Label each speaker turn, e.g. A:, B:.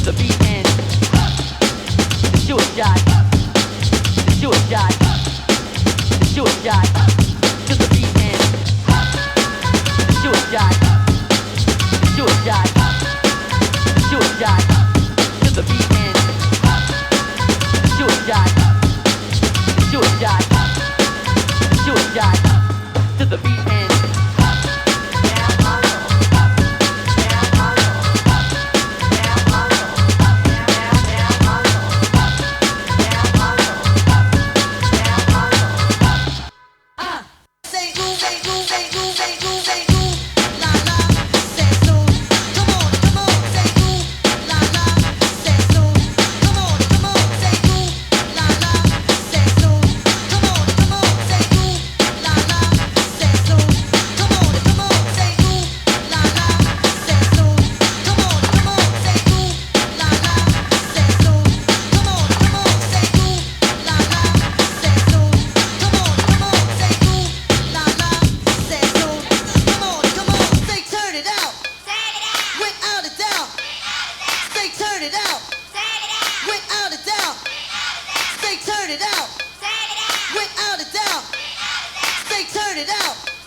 A: the beat and do a jive, do a jive, do a jive, to the beat and do a jive, do a jive, do a jive, to the beat and do a jive, do a jive, do a jive, to the beat and
B: Turn it out.